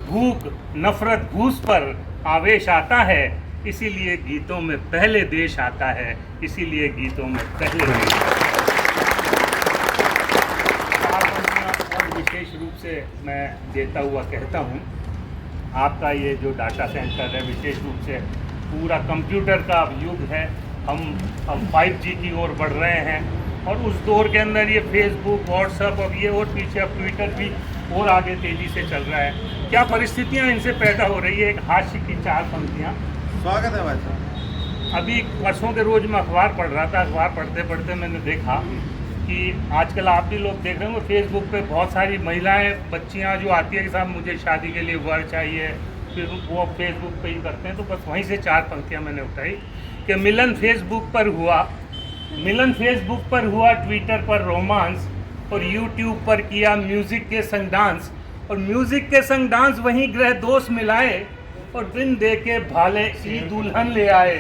भूख, नफरत, घूस पर आवेश आता है, इसीलिए गीतों में पहले देश आता है, इसीलिए गीतों में पहले देश और विशेष रूप से मैं देता हुआ कहता हूँ, आपका ये जो डाटा सेंटर है विशेष रूप से पूरा कंप्यूटर का अब युग है। हम अब 5G की ओर बढ़ रहे हैं और उस दौर के अंदर ये फेसबुक, व्हाट्सएप, अब ये और पीछे अब ट्विटर भी और आगे तेज़ी से चल रहा है। क्या परिस्थितियाँ इनसे पैदा हो रही है? एक हास्य की 4 पंक्तियाँ। स्वागत है भाई साहब। अभी परसों के रोज़ मैं अखबार पढ़ रहा था, अखबार पढ़ते पढ़ते मैंने देखा कि आजकल आप भी लोग देख रहे होंगे फेसबुक पे बहुत सारी महिलाएं, बच्चियां जो आती है कि साहब मुझे शादी के लिए वर चाहिए, फिर वो फेसबुक पे ही करते हैं। तो बस वहीं से 4 पंक्तियां मैंने उठाई कि मिलन फेसबुक पर हुआ, ट्विटर पर रोमांस और यूट्यूब पर किया म्यूज़िक के संग डांस, और म्यूज़िक के संग डांस वहीं ग्रह दोष मिलाए और बिन देखे भाले ई दुल्हन ले आए,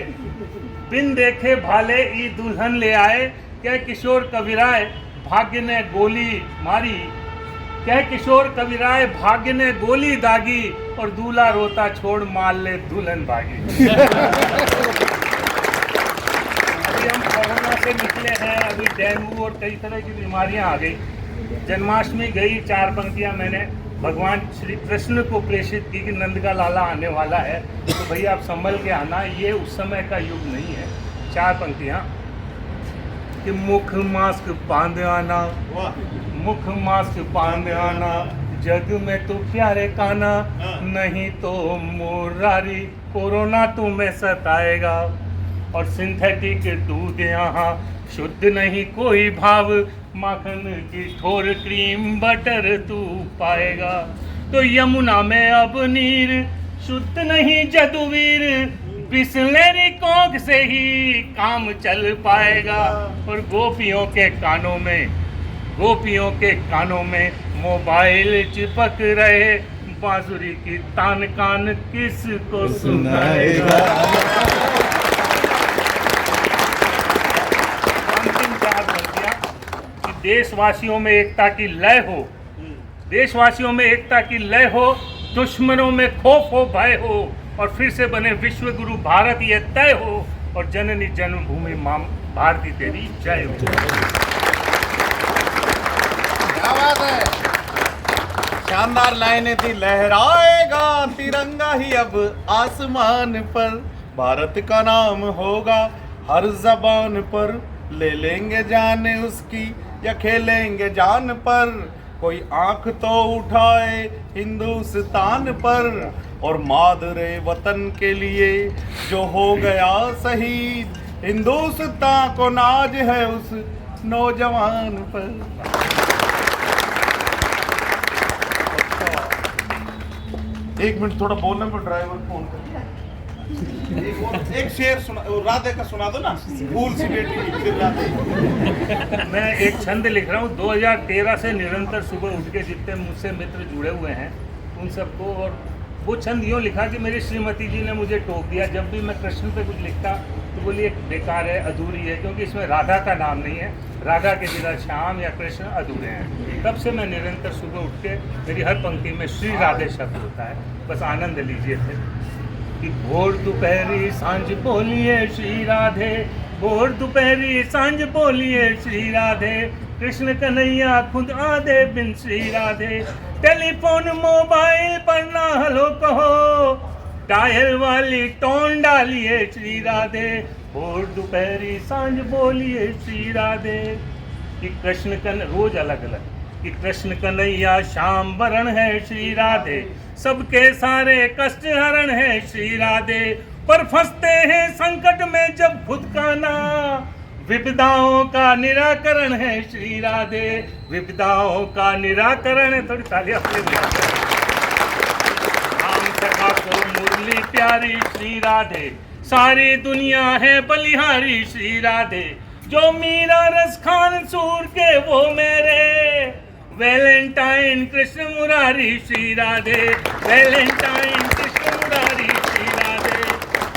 बिन देखे भाले ई दुल्हन ले आए। क्या किशोर कविराय भाग्य ने गोली मारी, क्या किशोर कविराय भाग्य ने गोली दागी और दूल्हा रोता छोड़ माल ले दुल्हन भागी। अभी हम कोरोना से निकले हैं, अभी डेंगू और कई तरह की बीमारियां आ गई। जन्माष्टमी गई, 4 पंक्तियां मैंने भगवान श्री कृष्ण को प्रेषित की कि नंद का लाला आने वाला है, तो भैया आप संभल के आना, ये उस समय का युग नहीं है। 4 पंक्तियां कि मुख मास्क बांध आना, मुख मास्क बांध आना, जग में तू प्यारे काना, नहीं तो मुरारी कोरोना तुम्हें सताएगा। और सिंथेटिक दूध यहाँ शुद्ध नहीं कोई भाव, माखन की ठोर क्रीम बटर तू पाएगा। तो यमुना में अब नीर शुद्ध नहीं जदुवीर, बिस्लेरी कोक से ही काम चल पाएगा। और गोपियों के कानों में मोबाइल चिपक रहे, बांसुरी की तान कान किसको सुनाएगा। अंतिम 4 पंक्तियां कि देशवासियों में एकता की लय हो, देशवासियों में एकता की लय हो, दुश्मनों में खौफ हो, भय हो, और फिर से बने विश्व गुरु भारत ये तय हो, और जननी जन्मभूमि मां भारती तेरी जय हो। क्या बात है, शानदार लाइनें थी। लहराएगा तिरंगा ही अब आसमान पर, भारत का नाम होगा हर जबान पर, ले लेंगे जान उसकी या खेलेंगे जान पर, कोई आंख तो उठाए हिंदुस्तान पर, और मादरे वतन के लिए जो हो गया शहीद, हिंदुस्तान को नाज है उस नौजवान पर। एक मिनट थोड़ा बोलने पर ड्राइवर फोन कर। एक शेर सुना, राधे का सुना दो ना, फूल सी बेटी फिर राधे। मैं एक छंद लिख रहा हूँ 2013 से निरंतर सुबह उठ के जितने मुझसे मित्र जुड़े हुए हैं उन सबको, और वो छंद यूँ लिखा कि मेरी श्रीमती जी ने मुझे टोक दिया जब भी मैं कृष्ण पे कुछ लिखता तो बोली एक बेकार है, अधूरी है, क्योंकि इसमें राधा का नाम नहीं है, राधा के बिना श्याम या कृष्ण अधूरे हैं। तब से मैं निरंतर सुबह उठ के मेरी हर पंक्ति में श्री राधे शब्द होता है, बस आनंद लीजिए थे कि भोर दोपहरी सांझ बोलिए श्री राधे, भोर दोपहरी सांझ बोलिए श्री राधे, कृष्ण कन्हैया खुद आधे बिन श्री राधे, टेलीफोन मोबाइल पर ना हलो कहो, डायल वाली टोन डालिए श्री राधे, भोर दोपहरी सांझ बोलिए श्री राधे। कि कृष्ण कन रोज अलग अलग कि कृष्ण कन्हैया श्याम वरण है श्री राधे, सबके सारे कष्ट हरण है श्री राधे, पर फंसते हैं संकट में जब खुद का ना, विपदाओं का निराकरण है श्री राधे, विपदाओं का निराकरण है। थोड़ी तालियां अपने राम सखा को मुरली प्यारी श्री राधे, सारी दुनिया है बलिहारी श्री राधे, जो मीरा रस खान सूर के वो मेरे, वैलेंटाइन कृष्ण मुरारी श्री राधे, वैलेंटाइन कृष्ण मुरारी श्री राधे,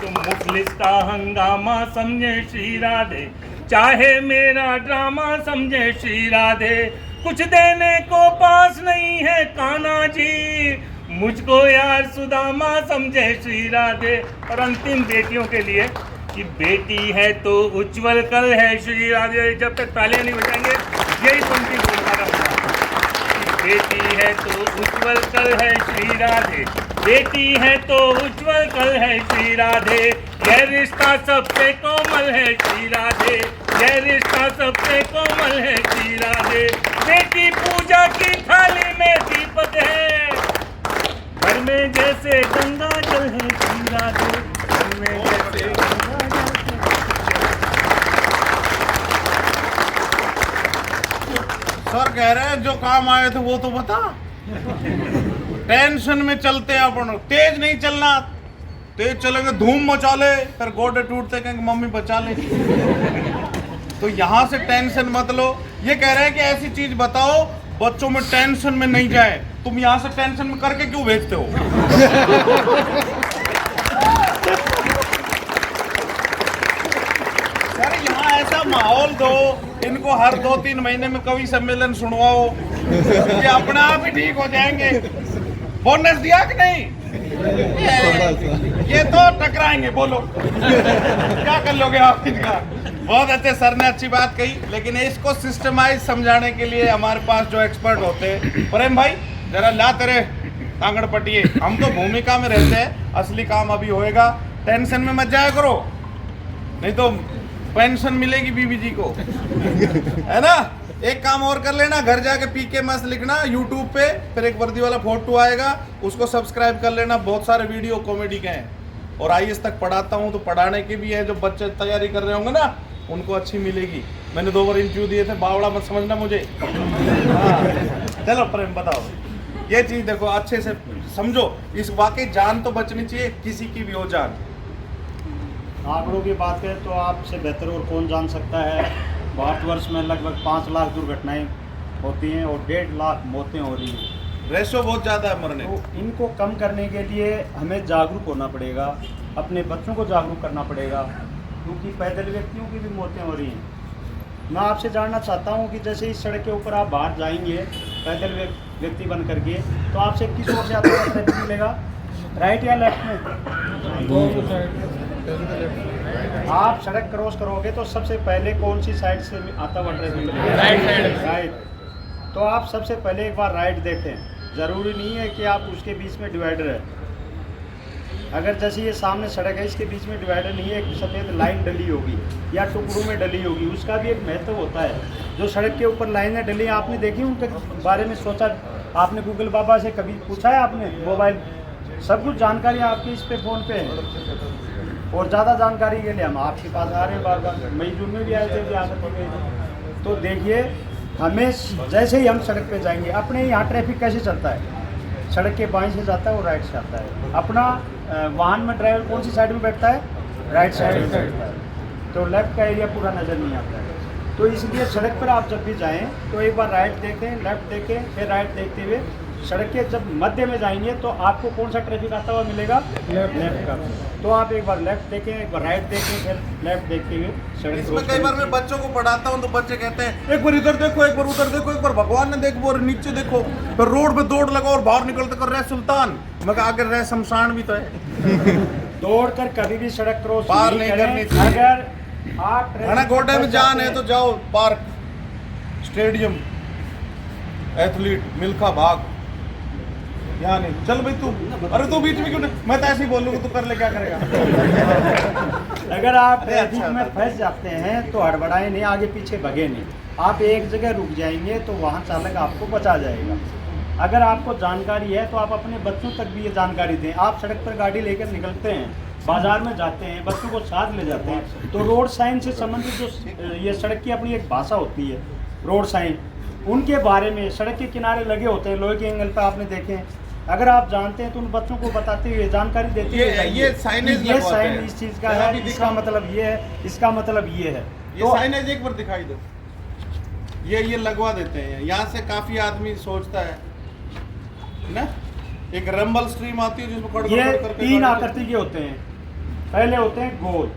तुम मुखलिस का हंगामा समझे श्री राधे, चाहे मेरा ड्रामा समझे श्री राधे, कुछ देने को पास नहीं है कान्हा जी, मुझको यार सुदामा समझे श्री राधे। और अंतिम बेटियों के लिए कि बेटी है तो उज्जवल कल है श्री राधे। जब तक तालियां नहीं बजाएंगे यही पंक्ति बोलता रहूंगा। बेटी है तो उज्जवल कल है श्री राधे, बेटी है तो उज्जवल कल है श्री राधे। यह रिश्ता सबसे कोमल है श्री राधे, यह रिश्ता सबसे कोमल है श्री राधे। बेटी पूजा की थाली में दीपक है, घर में जैसे गंगा जल है श्री राधे, घर में जैसे गंगा जल है। सर कह रहे हैं जो काम आए थे वो तो बता। टेंशन में चलते हैं अपन, तेज नहीं चलना। तेज चलेंगे धूम मचा ले, फिर गोडे टूटते कहेंगे मम्मी बचा ले। तो यहाँ से टेंशन मत लो। ये कह रहे हैं कि ऐसी चीज बताओ बच्चों में टेंशन में नहीं जाए। तुम यहाँ से टेंशन में करके क्यों भेजते हो? सर यहाँ ऐसा माहौल दो, इनको हर 2-3 महीने में कवि सम्मेलन सुनवाओ, ये अपने आप ही ठीक हो जाएंगे। बोनस दिया कि नहीं? ये तो टकराएंगे, बोलो क्या कर लोगे आप इनका? बहुत अच्छे सर ने अच्छी बात कही, लेकिन इसको सिस्टमाइज समझाने के लिए हमारे पास जो एक्सपर्ट होते हैं, प्रेम भाई जरा ला तेरे तांगड़ पटिए। हम तो भूमिका में रहते हैं, असली काम अभी होएगा। टेंशन में मत जाया करो, नहीं तो पेंशन मिलेगी बीबी जी को, है ना। एक काम और कर लेना, घर जाके पीके मस्त लिखना यूट्यूब पे, फिर एक वर्दी वाला फोटो आएगा, उसको सब्सक्राइब कर लेना। बहुत सारे वीडियो कॉमेडी के हैं, और IAS तक पढ़ाता हूँ, तो पढ़ाने के भी है। जो बच्चे तैयारी कर रहे होंगे ना, उनको अच्छी मिलेगी। मैंने 2 बार इंटरव्यू दिए थे, बावड़ा मत समझना मुझे। हाँ। चलो प्रेम बताओ, ये चीज देखो अच्छे से समझो। इस वाकई जान तो बचनी चाहिए, किसी की भी हो जान। आंकड़ों की बात करें तो आपसे बेहतर और कौन जान सकता है। भारतवर्ष में लगभग 5 लाख दुर्घटनाएं होती हैं और 1.5 लाख मौतें हो रही हैं। रेशो बहुत ज़्यादा है मरने। तो इनको कम करने के लिए हमें जागरूक होना पड़ेगा, अपने बच्चों को जागरूक करना पड़ेगा, क्योंकि पैदल व्यक्तियों की भी मौतें हो रही हैं। मैं आपसे जानना चाहता हूं कि जैसे इस सड़क के ऊपर आप बाहर जाएंगे पैदल व्यक्ति बन करके, तो आपसे किस ओर से आपको ट्रैफिक मिलेगा, राइट या लेफ्ट में? आप सड़क क्रॉस करोगे तो सबसे पहले कौन सी साइड से आता हुआ ट्रैफिक मिलेगा? Right side. राइट। तो आप सबसे पहले एक बार राइट देखें। ज़रूरी नहीं है कि आप उसके बीच में डिवाइडर है। अगर जैसे ये सामने सड़क है, इसके बीच में डिवाइडर नहीं है, एक सफ़ेद लाइन डली होगी या टुकड़ों में डली होगी, उसका भी एक महत्व होता है। जो सड़क के ऊपर लाइनें डली हैं, आपने देखी, उनके बारे में सोचा आपने? गूगल बाबा से कभी पूछा है आपने? मोबाइल सब कुछ जानकारी आपकी इस पे फ़ोन पे है। और ज़्यादा जानकारी के लिए हम आपके पास आ रहे हैं बार-बार। मई जून में भी आए थे, भी आ सकते थे। तो देखिए, हमें जैसे ही हम सड़क पे जाएंगे, अपने यहाँ ट्रैफिक कैसे चलता है? सड़क के बाएं से जाता है और राइट से आता है। अपना वाहन में ड्राइवर कौन सी साइड में बैठता है? राइट साइड में बैठता है। तो लेफ्ट का एरिया पूरा नज़र नहीं आता है। तो इसलिए सड़क पर आप जब भी जाएं तो एक बार राइट देखें, लेफ्ट देखें, फिर राइट देखते हुए सड़क के जब मध्य में जाएंगे तो आपको कौन सा ट्रैफिक आता हुआ मिलेगा? लेफ्ट का। तो आप एक बार लेफ्ट देखें, एक बार राइट देखें, फिर लेफ्ट देखते हुए सड़क। इसमें कई बार मैं बच्चों को पढ़ाता हूँ तो बच्चे कहते हैं एक बार इधर देखो, एक बार उधर देखो, एक बार भगवान ने देखो और नीचे देखो, फिर रोड पे दौड़ लगाओ और बाहर निकलते कर रहे सुल्तान। मैं कहा आगे रहे शमशान भी तो है। दौड़ कर कभी भी सड़क क्रॉस पार नहीं करनी चाहिए। अगर आप घना गोड्डे में जान है तो जाओ पार्क, स्टेडियम, एथलीट, मिल्खा भाग, यहाँ नहीं। चल भाई तू, अरे तू बीच में क्यों नहीं? मैं तो ऐसे ही बोलूँगा, तू कर ले, क्या करेगा? अगर आप ट्रैफिक में फंस जाते हैं तो हड़बड़ाए नहीं, आगे पीछे भगे नहीं। आप एक जगह रुक जाएंगे तो वाहन चालक आपको बचा जाएगा। अगर आपको जानकारी है तो आप अपने बच्चों तक भी ये जानकारी दें। आप सड़क पर गाड़ी लेकर निकलते हैं, बाजार में जाते हैं, बच्चों को साथ ले जाते हैं, तो रोड साइन से संबंधित जो ये सड़क की अपनी एक भाषा होती है, रोड साइन, उनके बारे में सड़क के किनारे लगे होते हैं, लोहे के एंगल पर आपने देखे हैं। अगर आप जानते हैं तो उन बच्चों को बताते हुए जानकारी देते हुए ये साइनेज ये साइन इस चीज़ का है, इसका मतलब ये है, इसका मतलब ये है। ये साइनेज एक बार दिखाई दो। ये लगवा देते हैं। यहाँ से काफी आदमी सोचता है ना, एक रंबल स्ट्रीम आती है जिसमें ये 3 आकृति के होते हैं। पहले होते हैं गोल,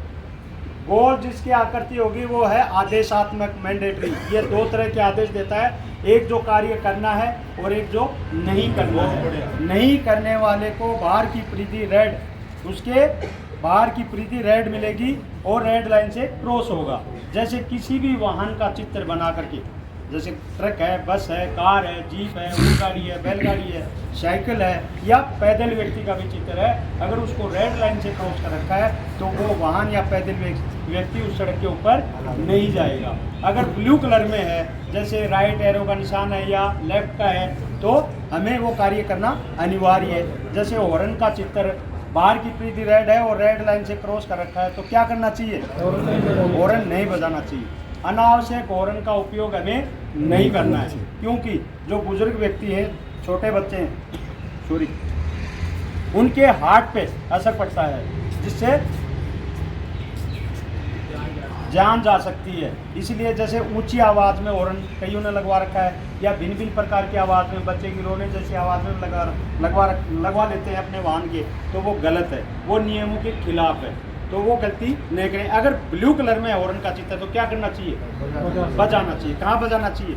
गोल जिसकी आकृति होगी वो है आदेशात्मक मैंडेटरी। ये दो तरह के आदेश देता है, एक जो कार्य करना है और एक जो नहीं करना है। नहीं करने वाले को बाहर की परिधि रेड, उसके बाहर की परिधि रेड मिलेगी और रेड लाइन से क्रॉस होगा। जैसे किसी भी वाहन का चित्र बना करके, जैसे ट्रक है, बस है, कार है, जीप है, ऊँट गाड़ी है, बैलगाड़ी है, साइकिल है या पैदल व्यक्ति का भी चित्र है, अगर उसको रेड लाइन से क्रॉस कर रखा है तो वो वाहन या पैदल व्यक्ति उस सड़क के ऊपर नहीं जाएगा। अगर ब्लू कलर में है, जैसे राइट एरो का निशान है या लेफ्ट का है, तो हमें वो कार्य करना अनिवार्य है। जैसे हॉर्न का चित्र, बाहर की परिधि रेड है और रेड लाइन से क्रॉस कर रखा है, तो क्या करना चाहिए? हॉर्न नहीं बजाना चाहिए। अनावश्यक हॉर्न का उपयोग हमें नहीं करना है, क्योंकि जो बुजुर्ग व्यक्ति है, छोटे बच्चे हैं, सॉरी, उनके हार्ट पे असर पड़ता है, जिससे जान जा सकती है। इसलिए जैसे ऊंची आवाज़ में हॉर्न कईयों ने लगवा रखा है या भिन्न भिन्न प्रकार की आवाज़ में, बच्चे की रोने जैसी आवाज़ में लगवा लेते हैं अपने वाहन के, तो वो गलत है, वो नियमों के खिलाफ है, तो वो गलती नहीं करें। अगर ब्लू कलर में हॉर्न का चित्र है तो क्या करना चाहिए? बजाना चाहिए। कहाँ बजाना चाहिए?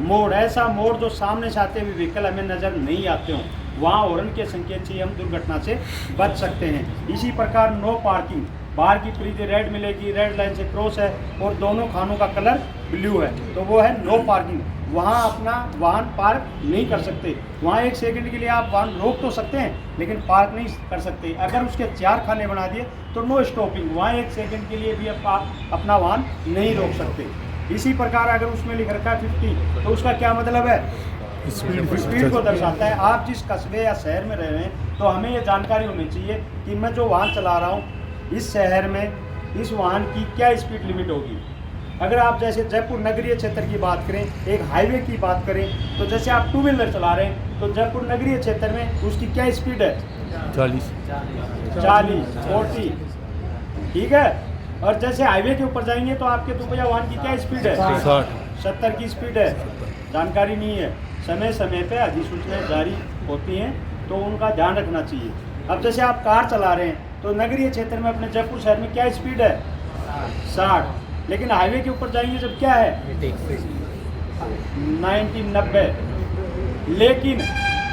मोड़, ऐसा मोड़ जो सामने से आते हुए व्हीकल हमें नज़र नहीं आते हों, वहाँ हॉर्न के संकेत से हम दुर्घटना से बच सकते हैं। इसी प्रकार नो पार्किंग, बाहर की परिधि रेड मिलेगी, रेड लाइन से क्रॉस है और दोनों खानों का कलर ब्लू है, तो वो है नो पार्किंग। वहाँ अपना वाहन पार्क नहीं कर सकते। वहाँ 1 सेकंड के लिए आप वाहन रोक तो सकते हैं, लेकिन पार्क नहीं कर सकते। अगर उसके 4 खाने बना दिए तो नो स्टॉपिंग, वहाँ 1 सेकंड के लिए भी आप अपना वाहन नहीं रोक सकते। इसी प्रकार अगर उसमें लिख रखा है 50, तो उसका क्या मतलब है? स्पीड को दर्शाता है। आप जिस कस्बे या शहर में रह रहे हैं, तो हमें ये जानकारी होनी चाहिए कि मैं जो वाहन चला रहा हूँ, इस शहर में इस वाहन की क्या स्पीड लिमिट होगी। अगर आप जैसे जयपुर नगरीय क्षेत्र की बात करें, एक हाईवे की बात करें, तो जैसे आप 2 व्हीलर चला रहे हैं, तो जयपुर नगरीय क्षेत्र में उसकी क्या स्पीड है? 40, 40, ठीक है। और जैसे हाईवे के ऊपर जाएंगे तो आपके दोपहिया वाहन की क्या स्पीड है? 70 की स्पीड है। जानकारी नहीं है, समय समय पे अधिसूचनाएं जारी होती हैं, तो उनका ध्यान रखना चाहिए। अब जैसे आप कार चला रहे हैं, तो नगरीय क्षेत्र में अपने जयपुर शहर में क्या स्पीड है? 60, लेकिन हाईवे के ऊपर जाएंगे जब क्या है? 90। लेकिन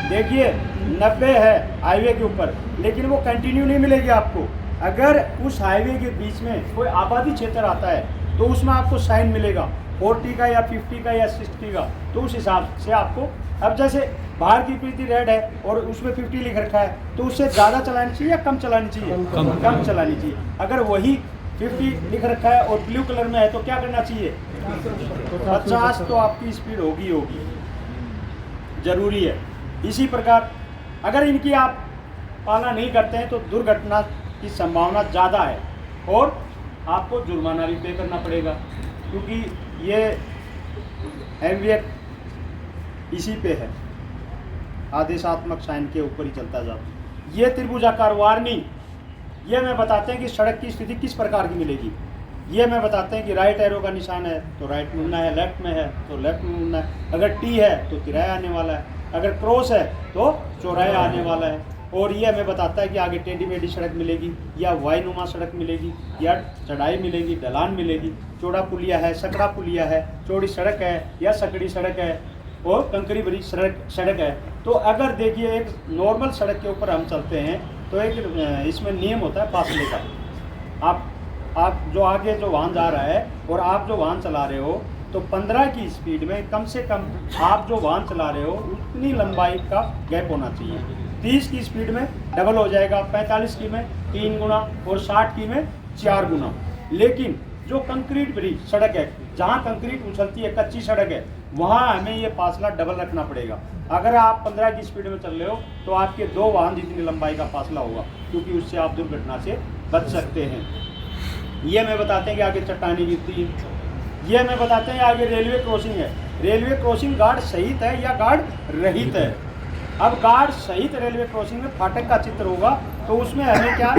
देखिए 90 है हाईवे के ऊपर, लेकिन वो कंटिन्यू नहीं मिलेगी आपको। अगर उस हाईवे के बीच में कोई आबादी क्षेत्र आता है, तो उसमें आपको साइन मिलेगा 40 का या 50 का या 60 का, तो उस हिसाब से आपको। अब जैसे बाहर की परिधि रेड है और उसमें 50 लिख रखा है, तो उससे ज़्यादा चलानी चाहिए या कम चलानी चाहिए? कम चलानी चाहिए। अगर वही 50 लिख रखा है और ब्लू कलर में है, तो क्या करना चाहिए? 50 तो आपकी स्पीड होगी, जरूरी है। इसी प्रकार अगर इनकी आप पालना नहीं करते हैं, तो दुर्घटना की संभावना ज़्यादा है और आपको जुर्माना भी पे करना पड़ेगा, क्योंकि ये एमवीएक इसी पे है, आदेशात्मक साइन के ऊपर ही चलता जाता। ये त्रिभुजाकार वार्निंग, ये मैं बताते हैं कि सड़क की स्थिति किस प्रकार की मिलेगी। ये मैं बताते हैं कि राइट एरो का निशान है तो राइट में मुड़ना है, लेफ्ट में है तो लेफ्ट में मुड़ना है, अगर टी है तो तिराया आने वाला है, अगर क्रॉस है तो चौराया आने वाला है। और ये हमें बताता है कि आगे टेढ़ी मेढ़ी सड़क मिलेगी या वाईनुमा सड़क मिलेगी या चढ़ाई मिलेगी, ढलान मिलेगी, चौड़ा पुलिया है, सकड़ा पुलिया है, चौड़ी सड़क है या सकड़ी सड़क है और कंकरी भरी सड़क है। तो अगर देखिए एक नॉर्मल सड़क के ऊपर हम चलते हैं, तो एक इसमें नियम होता है फासले का। आप जो आगे जो वाहन जा रहा है और आप जो वाहन चला रहे हो, तो 15 की स्पीड में कम से कम आप जो वाहन चला रहे हो उतनी लंबाई का गैप होना चाहिए। 30 की स्पीड में डबल हो जाएगा, 45 की में 3 गुना और 60 की में 4 गुना। लेकिन जो कंक्रीट भरी सड़क है, जहाँ कंक्रीट उछलती है, कच्ची सड़क है, वहाँ हमें ये फासला डबल रखना पड़ेगा। अगर आप 15 की स्पीड में चल रहे हो, तो आपके 2 वाहन जितनी लंबाई का फासला होगा, क्योंकि उससे आप दुर्घटना से बच सकते हैं। ये हमें बताते हैं कि आगे चट्टानी गिरती है, ये हमें बताते हैं आगे रेलवे क्रॉसिंग है। रेलवे क्रॉसिंग गार्ड सहित है या गार्ड रहित है। अब गार्ड सहित रेलवे क्रॉसिंग में फाटक का चित्र होगा, तो उसमें हमें क्या,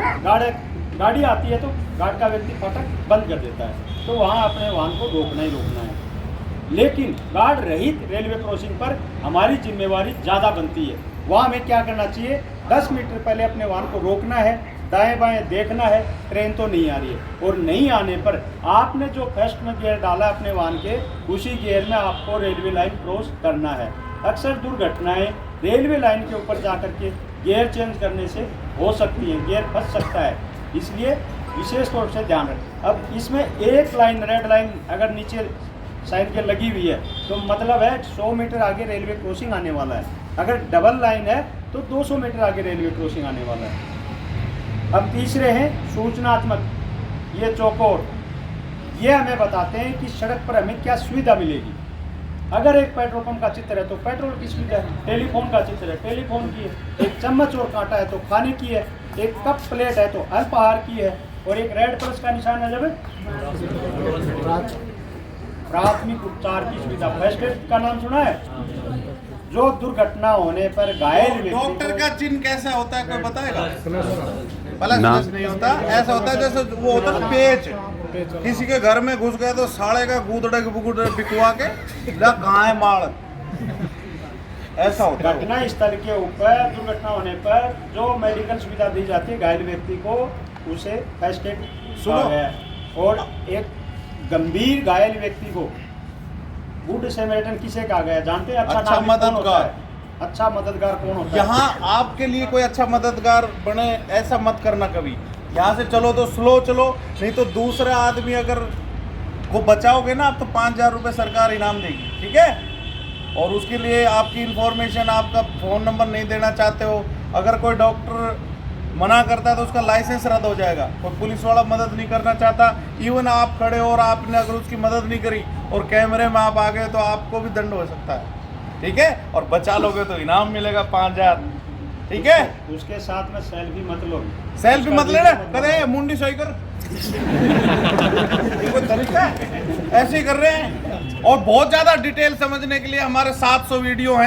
गाड़ी आती है तो गार्ड का व्यक्ति फाटक बंद कर देता है, तो वहाँ अपने वाहन को रोकना ही रोकना है। लेकिन गार्ड रहित रेलवे क्रॉसिंग पर हमारी जिम्मेवारी ज़्यादा बनती है। वहाँ हमें क्या करना चाहिए, 10 मीटर पहले अपने वाहन को रोकना है दाएं बाएं देखना है, ट्रेन तो नहीं आ रही है। और नहीं आने पर आपने जो फर्स्ट में गियर डाला अपने वाहन के, उसी गियर में आपको रेलवे लाइन क्रॉस करना है। अक्सर दुर्घटनाएं रेलवे लाइन के ऊपर जा कर के गियर चेंज करने से हो सकती हैं, गियर फंस सकता है, इसलिए विशेष तौर से ध्यान रखें। अब इसमें एक लाइन, रेड लाइन अगर नीचे साइड के लगी हुई है तो मतलब है 100 मीटर आगे रेलवे क्रॉसिंग आने वाला है। अगर डबल लाइन है तो 200 मीटर आगे रेलवे क्रॉसिंग आने वाला है। अब तीसरे हैं सूचनात्मक, ये चौकोर, ये हमें बताते हैं कि सड़क पर हमें क्या सुविधा मिलेगी। अगर एक पेट्रोल पंप का चित्र है तो पेट्रोल की सुविधा है, टेलीफोन का चित्र है टेलीफोन की है, एक चम्मच और कांटा है तो खाने की है, एक कप प्लेट है तो अल्पाहार की है, और एक रेड प्लस का निशान है जब प्राथमिक उपचार की सुविधा। फर्स्ट एड का नाम सुना है? जो दुर्घटना होने पर घायल व्यक्ति डॉक्टर को- का चिन्ह कैसा होता है, कोई बताएगा? प्लस नहीं होता, ऐसा होता है जैसे वो होता है ना पेच, किसी के घर में घुस गया तो साले का गूदड़े बिकवा के कहाँ है माल, ऐसा होता है। घटना स्थल के ऊपर दुर्घटना होने पर जो मेडिकल सुविधा दी जाती है घायल व्यक्ति को, उसे फर्स्ट एड सुनो। है। और एक गंभीर घायल व्यक्ति को गुड सैमरिटन किसे कहा गया जानते हैं? अच्छा नागरिक कौन होता मददगार। है? अच्छा मददगार कौन होता है? यहाँ आपके लिए कोई अच्छा मददगार बने ऐसा मत करना कभी। यहाँ से चलो तो स्लो चलो, नहीं तो दूसरा आदमी अगर वो बचाओगे ना आप तो 5,000 रुपये सरकार इनाम देगी, ठीक है? और उसके लिए आपकी इंफॉर्मेशन, आपका फ़ोन नंबर नहीं देना चाहते हो, अगर कोई डॉक्टर मना करता है तो उसका लाइसेंस रद्द हो जाएगा। कोई पुलिस वाला मदद नहीं करना चाहता, इवन आप खड़े हो और आपने अगर उसकी मदद नहीं करी और कैमरे में आप आ गए तो आपको भी दंड हो सकता है, ठीक है? और बचा लोगे तो इनाम मिलेगा 5,000, ठीक है? उसके साथ में सेल्फी मत लो। सेल्फी मत लेना, करे मुंडी सही कर ये कोई तरीका है? ऐसे ही कर रहे हैं। और बहुत ज़्यादा डिटेल समझने के लिए हमारे 700 वीडियो हैं।